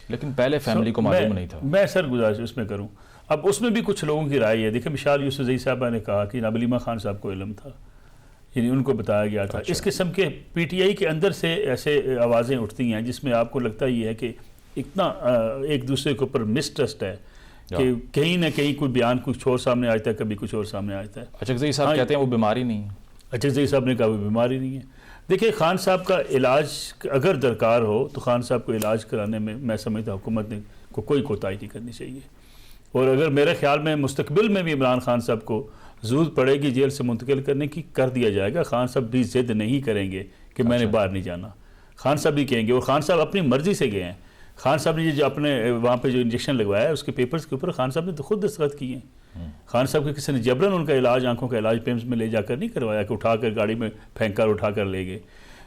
لیکن پہلے فیملی کو معلوم نہیں تھا. میں سر گزارش اس میں کروں, اب اس میں بھی کچھ لوگوں کی رائے ہے. دیکھیں مشال یوسفزئی صاحبہ نے کہا کہ جناب علیمہ خان صاحب کو علم تھا, یعنی ان کو بتایا گیا تھا. اس قسم کے پی ٹی آئی کے اندر سے ایسے آوازیں اٹھتی ہیں جس میں آپ کو لگتا یہ ہے کہ اتنا ایک دوسرے کے اوپر مسٹرسٹ ہے کہ کہیں نہ کہیں کوئی بیان کچھ اور سامنے آتا ہے, کبھی کچھ اور سامنے آتا ہے. اچکزئی صاحب کہتے ہیں وہ بیماری نہیں ہے. اچکزئی صاحب نے کہا وہ بیماری نہیں ہے. دیکھیں خان صاحب کا علاج اگر درکار ہو تو خان صاحب کو علاج کرانے میں سمجھتا ہوں حکومت نے کو کوئی کوتاہی نہیں کرنی چاہیے. اور اگر میرے خیال میں مستقبل میں بھی عمران خان صاحب کو ضرورت پڑے گی جیل سے منتقل کرنے کی, کر دیا جائے گا. خان صاحب بھی ضد نہیں کریں گے کہ میں نے باہر نہیں جانا. خان صاحب بھی کہیں گے, اور خان صاحب اپنی مرضی سے گئے ہیں. خان صاحب نے جو اپنے وہاں پہ جو انجیکشن لگوایا ہے اس کے پیپرز کے اوپر خان صاحب نے خود دستخط کیے ہیں. خان صاحب کے کسی نے جبرن ان کا علاج, آنکھوں کا علاج پیمز میں لے جا کر نہیں کروایا کہ اٹھا کر گاڑی میں پھینک کر اٹھا کر لے گئے.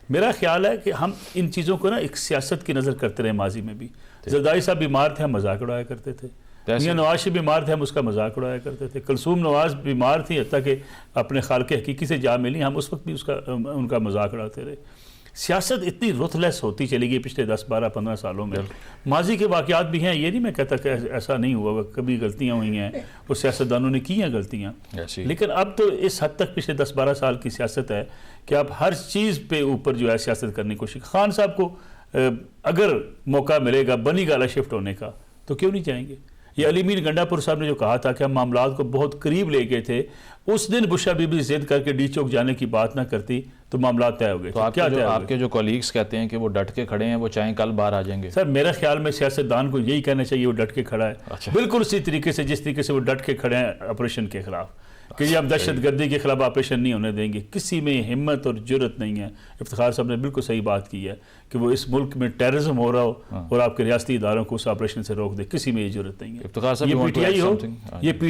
میرا خیال ہے کہ ہم ان چیزوں کو نا ایک سیاست کی نظر کرتے رہے. ماضی میں بھی زرداری صاحب بیمار تھے, ہم مذاق اڑایا کرتے تھے. میاں نواز شریف بیمار تھے, ہم اس کا مذاق اڑایا کرتے تھے. کلثوم نواز بیمار تھی, حتیٰ کہ اپنے خالق حقیقی سے جا ملی, ہم اس وقت بھی ان کا مذاق اڑاتے رہے. سیاست اتنی رتھلیس ہوتی چلی گئی پچھلے 10 12 15 سالوں میں. ماضی کے واقعات بھی ہیں, یہ نہیں میں کہتا کہ ایسا نہیں ہوا, کبھی غلطیاں ہوئی ہیں اور سیاستدانوں نے کی ہیں غلطیاں, لیکن اب تو اس حد تک پچھلے 10 12 سال کی سیاست ہے کہ اب ہر چیز پہ اوپر جو ہے سیاست کرنے کی کوشش. خان صاحب کو اگر موقع ملے گا بنی گالا شفٹ ہونے کا تو کیوں نہیں جائیں گے. یہ علی میر گنڈا پور صاحب نے جو کہا تھا کہ ہم معاملات کو بہت قریب لے گئے تھے, اس دن بشرا بی بی ضد کر کے ڈی چوک جانے کی بات نہ کرتی تو معاملات طے ہو گئے. تو آپ کے جو کولیگز کہتے ہیں کہ وہ ڈٹ کے کھڑے ہیں, وہ چاہیں کل باہر آ جائیں گے. سر میرا خیال میں سیاستدان کو یہی کہنا چاہیے وہ ڈٹ کے کھڑا ہے, بالکل اسی طریقے سے جس طریقے سے وہ ڈٹ کے کھڑے ہیں آپریشن کے خلاف, کہ یہ ہم دہشت گردی کے خلاف آپریشن نہیں ہونے دیں گے. کسی میں ہمت اور جرت نہیں ہے. افتخار صاحب نے بالکل صحیح بات کی ہے کہ وہ اس ملک میں ٹیررزم ہو رہا ہو اور آپ کے ریاستی اداروں کو اس آپریشن سے روک دے, کسی میں یہ جرت نہیں ہے. افتخار صاحب یہ پی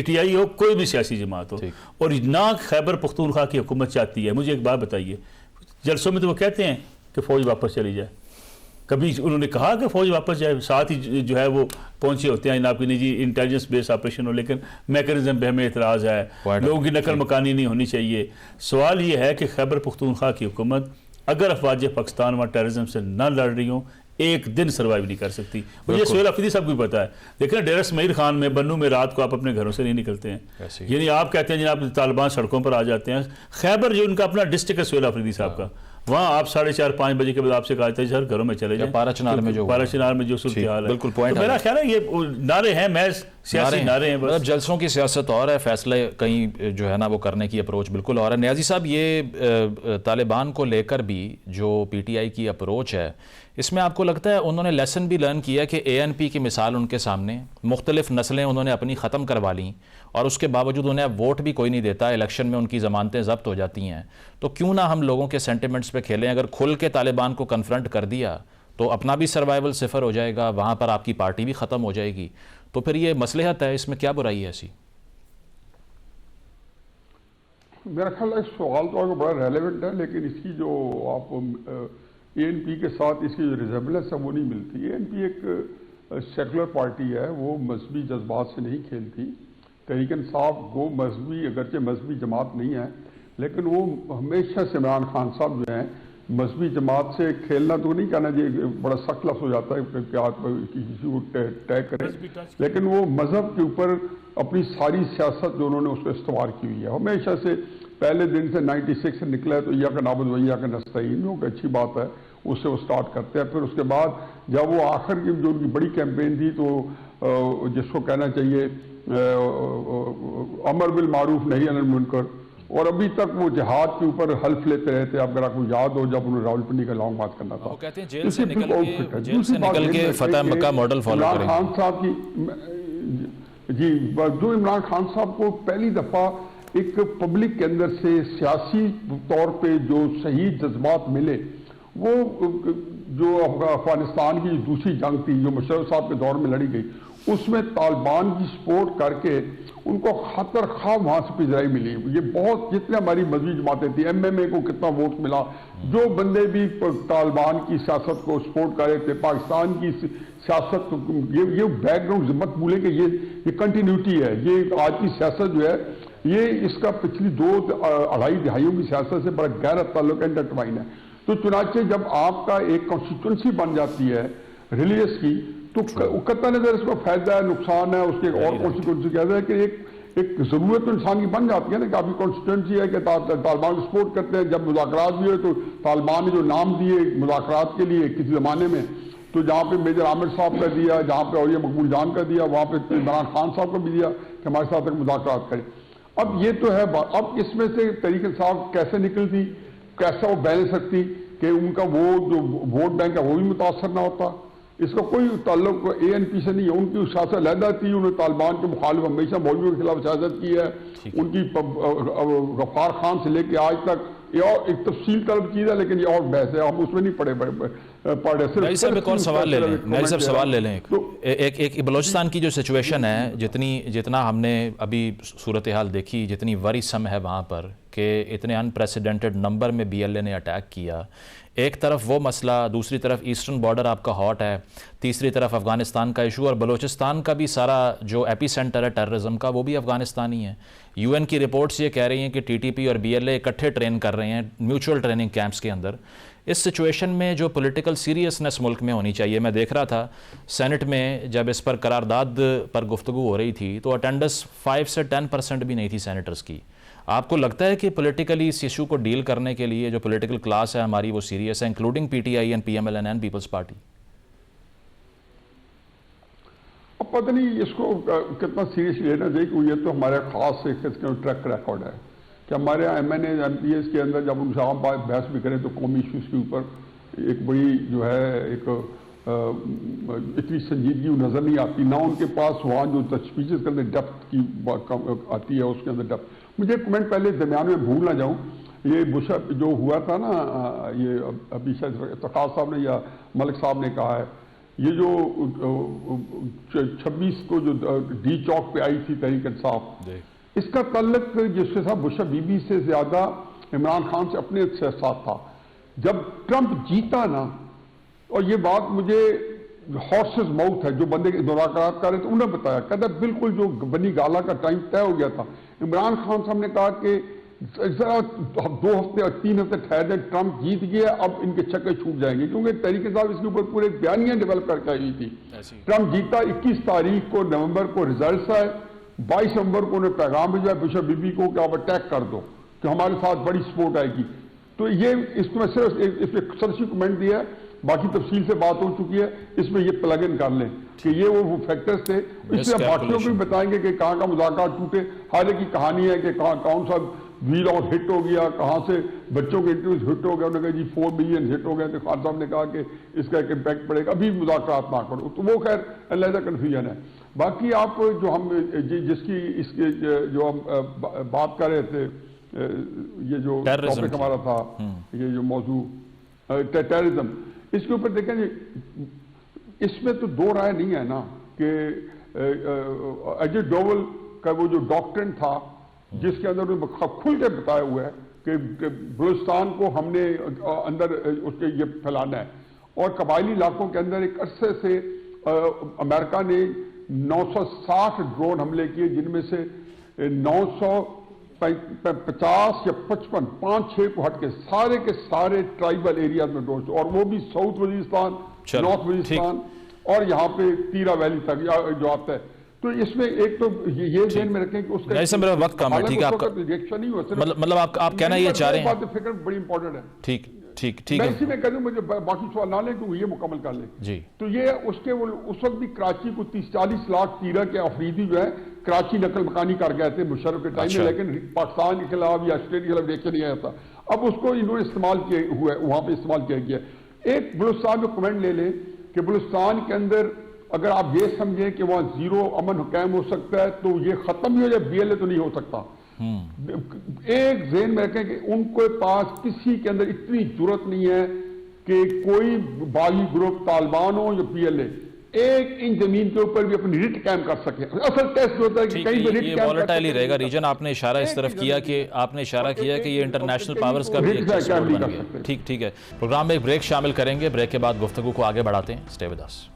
ٹی آئی ہو, کوئی بھی سیاسی جماعت ہو, اور نہ خیبر پختونخوا کی حکومت چاہتی ہے. مجھے ایک بات بتائیے, جلسوں میں تو وہ کہتے ہیں کہ فوج واپس چلی جائے, کبھی انہوں نے کہا کہ فوج واپس جائے؟ ساتھ ہی جو ہے وہ پہنچے ہوتے ہیں جناب کی نہیں جی انٹیلیجنس بیس آپریشن ہو, لیکن میکانزم پہ ہمیں اعتراض ہے, لوگوں کی نقل مکانی نہیں ہونی چاہیے. سوال یہ ہے کہ خیبر پختونخوا کی حکومت اگر افواج پاکستان وہاں ٹیررزم سے نہ لڑ رہی ہوں ایک دن سروائیو نہیں کر سکتی. مجھے سہیل آفریدی صاحب کو بھی پتا ہے. دیکھیں ڈیرہ اسماعیل خان میں بنو میں رات کو آپ اپنے گھروں سے نہیں نکلتے ہیں, یعنی آپ کہتے ہیں جناب طالبان سڑکوں پر آ جاتے ہیں. خیبر جو ان کا اپنا ڈسٹرکٹ ہے سہیل آفریدی صاحب کا, وہاں آپ 4:30 5 بجے کے بعد آپ سے کہا جاتا ہے سر گھروں میں چلے جائیں. پارا چنار میں جو صورتحال ہے, بالکل پوائنٹ. میرا خیال ہے یہ نعرے ہیں, میں سیاسی نعرے ہیں بس. مطلب جلسوں کی سیاست اور ہے، فیصلے کہیں جو ہے نا وہ کرنے کی اپروچ بالکل اور ہے. نیازی صاحب، یہ طالبان کو لے کر بھی جو پی ٹی آئی کی اپروچ ہے، اس میں آپ کو لگتا ہے انہوں نے لیسن بھی لرن کیا کہ اے این پی کی مثال ان کے سامنے مختلف نسلیں انہوں نے اپنی ختم کروا لیں اور اس کے باوجود انہیں اب ووٹ بھی کوئی نہیں دیتا، الیکشن میں ان کی ضمانتیں ضبط ہو جاتی ہیں، تو کیوں نہ ہم لوگوں کے سینٹیمنٹس پہ کھیلیں؟ اگر کھل کے طالبان کو کنفرنٹ کر دیا تو اپنا بھی سروائیول صفر ہو جائے گا، وہاں پر آپ کی پارٹی بھی ختم ہو جائے گی، تو پھر یہ مصلحت ہے، اس میں کیا برائی ہے ایسی؟ میرا خیال ہے سوال تو بڑا ریلیونٹ ہے، لیکن اس کی جو آپ اے این پی کے ساتھ اس کی جو ریزیبلنس ہے وہ نہیں ملتی. اے این پی ایک سیکولر پارٹی ہے، وہ مذہبی جذبات سے نہیں کھیلتی. تحریک انصاف وہ مذہبی، اگرچہ مذہبی جماعت نہیں ہے، لیکن وہ ہمیشہ سے عمران خان صاحب جو ہیں مذہبی جماعت سے کھیلنا تو نہیں کہنا جی بڑا سخت لفظ ہو جاتا ہے کہ آپ کسی کو ٹیگ کریں، لیکن وہ مذہب کے اوپر اپنی ساری سیاست جو انہوں نے اس کو استوار کی ہوئی ہے. ہمیشہ سے پہلے دن سے 96 سے نکلا ہے تو یا کا نابود ویا کا نستعین ہو کہ اچھی بات ہے، اس سے وہ سٹارٹ کرتے ہیں. پھر اس کے بعد جب وہ آخر کی جو ان کی بڑی کیمپین تھی تو جس کو کہنا چاہیے امر بالمعروف نہی عن المنکر، اور ابھی تک وہ جہاد کے اوپر حلف لیتے رہے تھے. اب اگر آپ کو یاد ہو جب انہوں نے راول پنڈی کا لانگ مارچ کرنا تھا، وہ کہتے ہیں جیل سے نکل کے فتح مکہ ماڈل فالو کریں. عمران خان صاحب کی جی جو عمران خان صاحب کو پہلی دفعہ ایک پبلک کے اندر سے سیاسی طور پہ جو صحیح جذبات ملے، وہ جو افغانستان کی دوسری جنگ تھی جو مشرف صاحب کے دور میں لڑی گئی، اس میں طالبان کی سپورٹ کر کے ان کو خطر خواہ وہاں سے پذیرائی ملی. یہ بہت جتنے ہماری مذہبی جماعتیں تھیں، ایم ایم اے کو کتنا ووٹ ملا، جو بندے بھی طالبان کی سیاست کو سپورٹ کر رہے تھے، پاکستان کی سیاست، یہ بیک گراؤنڈ مت بھولے کہ یہ کنٹینیوٹی ہے. یہ آج کی سیاست جو ہے یہ اس کا پچھلی 2-2.5 دہائیوں کی سیاست سے بڑا گہرا تعلق انٹرٹوائن ہے. تو چنانچہ جب آپ کا ایک کانسٹیٹوئنسی بن جاتی ہے ریلیجس کی، تو قطع نظر اس کو فائدہ ہے، نقصان ہے، اس کے اور کانسٹیٹوئنسی کہتا ہے کہ ایک ضرورت تو انسان کی بن جاتی ہے نا کہ آپ کی کانسٹیٹوئنسی ہے کہ طالبان کو سپورٹ کرتے ہیں. جب مذاکرات بھی ہوئے تو طالبان نے جو نام دیے مذاکرات کے لیے کسی زمانے میں، تو جہاں پہ میجر عامر صاحب کا دیا، جہاں پہ اولیاء مقبول جان کا دیا، وہاں پہ عمران خان صاحب کو بھی دیا کہ ہمارے ساتھ مذاکرات کریں. اب یہ تو ہے بات. اب اس میں سے تحریک انصاف کیسے نکلتی، کیسا وہ بیلنس رکھتی کہ ان کا وہ جو ووٹ بینک ہے وہ بھی متاثر نہ ہوتا. اس کا کوئی تعلق اے این پی سے نہیں ہے. ان کی سیاست علیحدہ تھی، انہوں نے طالبان کے مخالف ہمیشہ مولویوں کے خلاف سیاست کی ہے. ان کی غفار خان سے لے کے آج تک یہ اور ایک تفصیل طلب چیز ہے، لیکن یہ اور بحث ہے، ہم اس میں نہیں پڑے. نیازی صاحب ایک اور سوال لے لیں، نیازی صاحب سوال لے لیں. ایک بلوچستان کی جو سچویشن ہے، جتنا ہم نے ابھی صورتحال دیکھی، جتنی ورثم ہے وہاں پر کہ اتنے انپریسیڈنٹڈ نمبر میں بی ایل اے نے اٹیک کیا. ایک طرف وہ مسئلہ، دوسری طرف ایسٹرن بارڈر آپ کا ہاٹ ہے، تیسری طرف افغانستان کا ایشو، اور بلوچستان کا بھی سارا جو ایپی سینٹر ہے ٹیررزم کا وہ بھی افغانستان ہی ہے. یو این کی رپورٹس یہ کہہ رہی ہیں کہ ٹی ٹی پی اور بی ایل اے اکٹھے ٹرین کر رہے ہیں میوچول ٹریننگ کیمپس کے اندر. اس سچویشن میں جو پولیٹیکل سیریسنس ملک میں ہونی چاہیے، میں دیکھ رہا تھا سینٹ میں جب اس پر قرارداد پر گفتگو ہو رہی تھی تو اٹینڈنس 5 سے 10% بھی نہیں تھی سینیٹرز کی. آپ کو لگتا ہے کہ پولیٹیکلی اس ایشو کو ڈیل کرنے کے لیے جو پولیٹیکل کلاس ہے ہماری وہ سیریس ہے، including P T I and P M L N and People's Party? اب پتہ نہیں اس کو کتنا سیریس لینا چاہیے کہ یہ تو ہمارے خاص ایک ٹریک ریکارڈ ہے کہ ہمارے یہاں M N A M P S کے اندر جب ان سے عام بحث بھی کریں تو قومی ایشوز کے اوپر ایک بڑی جو ہے ایک اتنی سنجیدگی نظر نہیں آتی، نہ ان کے پاس وہاں جو اسپیچز کے اندر ڈیپتھ کی آتی ہے، اس کے اندر ڈیپتھ. مجھے ایک کمنٹ پہلے درمیان میں بھول نہ جاؤں، یہ بش جو ہوا تھا نا، یہ ابھی شاید افتخار صاحب نے یا ملک صاحب نے کہا ہے، یہ جو 26 کو جو ڈی چوک پہ آئی تھی تحریک انصاف، اس کا تعلق جس کے ساتھ بش بی بی سے زیادہ عمران خان سے اپنے ساتھ تھا. جب ٹرمپ جیتا نا، اور یہ بات مجھے ہارسز ماؤتھ ہے جو بندے مذاکرات کر رہے تھے انہوں نے بتایا، کہتا بالکل جو بنی گالا کا ٹائم طے ہو گیا تھا. عمران خان صاحب نے کہا کہ ذرا 2 ہفتے اور 3 ہفتے ٹھہر جائیں، ٹرمپ جیت گیا، اب ان کے چکے چھوٹ جائیں گے، کیونکہ تحریک صاحب اس کے اوپر پورے بیانیاں ڈیولپ کر کے آئی تھی. ٹرمپ جیتا، 21 تاریخ کو نومبر کو ریزلٹس آئے، 22 نومبر کو انہیں پیغام بھیجا بشپ بی بی کو کہ آپ اٹیک کر دو کہ ہمارے ساتھ بڑی سپورٹ آئے گی. تو یہ اس میں صرف اس پہ سرسی کمنٹ دیا ہے باقی تفصیل سے بات ہو چکی ہے، اس میں یہ پلگ ان کر لیں کہ یہ وہ فیکٹرز تھے. اس میں باقیوں کو بھی بتائیں گے کہ کہاں کا مذاکرات ٹوٹے. حال کی کہانی ہے کہ کون سا ویل آؤٹ ہٹ ہو گیا، کہاں سے بچوں کے انٹرویوز ہٹ ہو گیا. انہوں نے کہا جی 4 ملین ہٹ ہو گئے، تو خان صاحب نے کہا کہ اس کا ایک امپیکٹ پڑے گا. ابھی مذاکرات نہ کرو، تو وہ خیر علیحدہ کنفیوژن ہے. باقی آپ جو ہم جس کی اس کے جو ہم بات کر رہے تھے، یہ جو ٹاپک ہمارا تھا، یہ جو موضوع ٹیررزم، اس کے اوپر دیکھیں جی، اس میں تو دو رائے نہیں ہے نا کہ اجے ڈوول کا وہ جو ڈاکٹرن تھا جس کے اندر انہوں نے کھل کے بتایا ہوا ہے کہ بلوچستان کو ہم نے اندر اس کے یہ پھیلانا ہے، اور قبائلی علاقوں کے اندر ایک عرصے سے امریکہ نے 960 ڈرون حملے کیے، جن میں سے 950 یا 55 5-6 کو ہٹ کے سارے ٹرائبل ایریاز میں ڈرون، اور وہ بھی ساؤتھ وزیرستان، نارتھ وزیرستان اور یہاں پہ تیرا ویلی تک جو آتا ہے. تو اس میں ایک تو یہ ذہن میں رکھیں کہ اس کا میرا وقت کم ہے. ٹھیک ہے، آپ کا ریئیکشن نہیں ہوا، مطلب آپ کہنا یہ چاہ رہے ہیں، فکر بڑی امپورٹنٹ ہے. ٹھیک میں ہے اسی میں کہہ دوں، مجھے باقی سوال نہ لیں کہ وہ یہ مکمل کر لیں. جی. تو یہ اس وقت بھی کراچی کو 30-40 لاکھ تیرہ کے افریدی جو ہے کراچی نقل مکانی کر گئے تھے مشرف کے ٹائم میں، لیکن پاکستان کے خلاف یا آسٹریلیا کے خلاف ریئیکشن نہیں آیا تھا. اب اس کو انہوں نے استعمال کیا ہوا ہے، وہاں پہ استعمال کیا گیا. ایک بلوچستان میں کمنٹ لے لیں کہ بلوچستان کے اندر اگر آپ یہ سمجھیں کہ وہاں زیرو امن قائم ہو سکتا ہے تو یہ ختم ہی ہو جائے، BLA تو نہیں ہو سکتا. ایک ذہن میں رکھیں کہ ان کے پاس کسی کے اندر اتنی جرت نہیں ہے کہ کوئی باغی گروپ طالبان ہو یا PLA ایک ان زمین کے اوپر بھی اپنی رٹ قائم کر سکے. اصل ٹیسٹ ہوتا ہے کہ کہیں بھی رٹ یہ قائم والیٹائل ہی رہے گا ریجن. آپ نے اشارہ اس طرف کیا کہ یہ انٹرنیشنل پاورز کا بھی ایک سپورٹ بن گیا. ٹھیک ہے، پروگرام میں ایک بریک شامل کریں گے، بریک کے بعد گفتگو کو آگے بڑھاتے ہیں. Stay with us.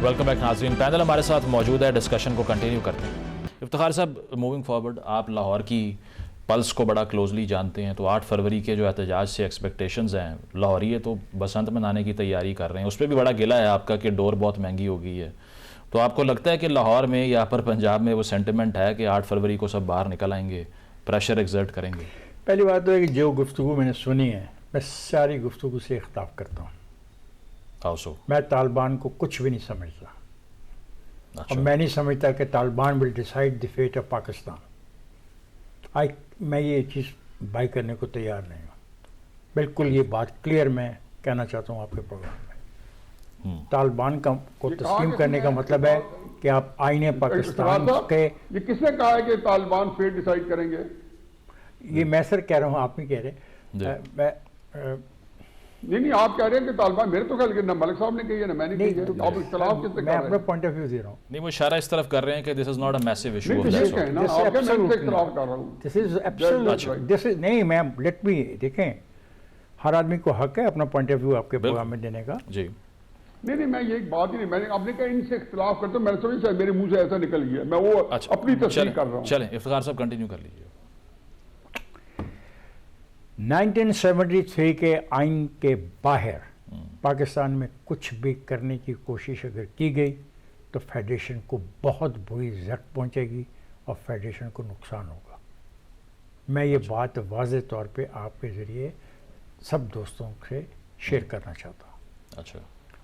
Welcome back ناظرین. پینل ہمارے ساتھ موجود ہے، ڈسکشن کو کنٹینیو کرتے ہیں. افتخار صاحب، موونگ فارورڈ آپ لاہور کی پلس کو بڑا کلوزلی جانتے ہیں، تو 8 فروری کے جو احتجاج سے ایکسپیکٹیشنز ہیں، لاہوریے تو بسنت منانے کی تیاری کر رہے ہیں، اس پہ بھی بڑا گلا ہے آپ کا کہ ڈور بہت مہنگی ہو گئی ہے. تو آپ کو لگتا ہے کہ لاہور میں یا اپر پنجاب میں وہ سینٹیمنٹ ہے کہ 8 فروری کو سب باہر نکل آئیں گے، پریشر ایگزرٹ کریں گے؟ پہلی بات تو ہے کہ جو گفتگو میں نے سنی ہے، میں ساری گفتگو سے اختلاف کرتا ہوں. میں طالبان کو کچھ بھی نہیں سمجھتا، اور میں نہیں سمجھتا کہ Taliban will decide the fate of Pakistan. میں یہ چیز بائی کرنے کو تیار نہیں ہوں. بالکل یہ بات کلیئر میں کہنا چاہتا ہوں آپ کے پروگرام میں. طالبان کو تسلیم کرنے کا مطلب ہے کہ آپ آئین پاکستان کے... یہ کس نے کہا ہے کہ طالبان فیٹ ڈیسائیڈ کریں گے؟ یہ میں سر کہہ رہا ہوں، آپ نہیں کہہ رہے. نہیں آپ کہہ رہے ہیں کہ طالبان، میرے تو خیال کہ نہ ملک صاحب نے کہی ہے نہ میں نے کہی ہے. آپ اختلاف کس سے کر رہے ہیں؟ میں اپنا پوائنٹ آف ویو دے رہا ہوں. نہیں، وہ اشارہ اس طرف کر رہے ہیں کہ دس is not a Meesho issue. نہیں، میں لیٹ می دیکھیں، ہر آدمی کو حق ہے اپنا پوائنٹ آف ویو آپ کے پروگرام میں دینے کا. جی نہیں، میں یہ ایک بات ہی نہیں، میں نے آپ نے کہا ان سے اختلاف کرتا ہوں، میں نے سمجھا میرے منہ سے ایسا نکل گیا، میں وہ اپنی تصدیق کر رہا ہوں. چلیں افتخار صاحب کنٹینیو کر لیجیے. 1973 کے آئین کے باہر پاکستان میں کچھ بھی کرنے کی کوشش اگر کی گئی تو فیڈریشن کو بہت بری زد پہنچے گی اور فیڈریشن کو نقصان ہوگا. میں یہ بات واضح طور پہ آپ کے ذریعے سب دوستوں سے شیئر کرنا چاہتا ہوں. اچھا.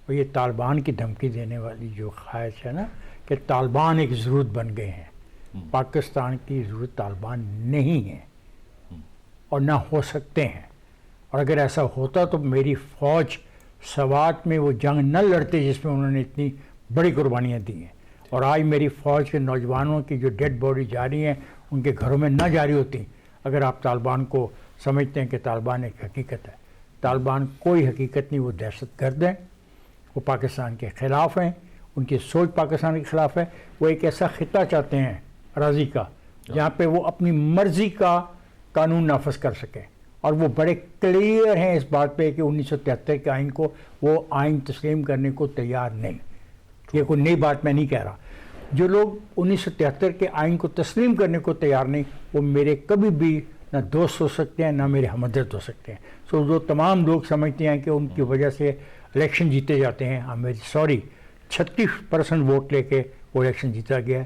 اور یہ طالبان کی دھمکی دینے والی جو خواہش ہے نا کہ طالبان ایک ضرورت بن گئے ہیں، پاکستان کی ضرورت طالبان نہیں ہے اور نہ ہو سکتے ہیں. اور اگر ایسا ہوتا تو میری فوج سوات میں وہ جنگ نہ لڑتے جس میں انہوں نے اتنی بڑی قربانیاں دی ہیں. اور آج میری فوج کے نوجوانوں کی جو ڈیڈ باڈی جاری ہیں ان کے گھروں میں نہ جاری ہوتی اگر آپ طالبان کو سمجھتے ہیں کہ طالبان ایک حقیقت ہے. طالبان کوئی حقیقت نہیں، وہ دہشت گرد ہیں، وہ پاکستان کے خلاف ہیں، ان کی سوچ پاکستان کے خلاف ہے. وہ ایک ایسا خطہ چاہتے ہیں اراضی کا جہاں پہ وہ اپنی مرضی کا قانون نافذ کر سکیں، اور وہ بڑے کلیئر ہیں اس بات پہ کہ 1973 کے آئین کو وہ آئین تسلیم کرنے کو تیار نہیں. یہ کوئی نئی بات میں نہیں کہہ رہا. جو لوگ 1973 کے آئین کو تسلیم کرنے کو تیار نہیں وہ میرے کبھی بھی نہ دوست ہو سکتے ہیں نہ میرے ہمدرد ہو سکتے ہیں. سو جو تمام لوگ سمجھتے ہیں کہ ان کی وجہ سے الیکشن جیتے جاتے ہیں، سوری 36% ووٹ لے کے وہ الیکشن جیتا گیا ہے،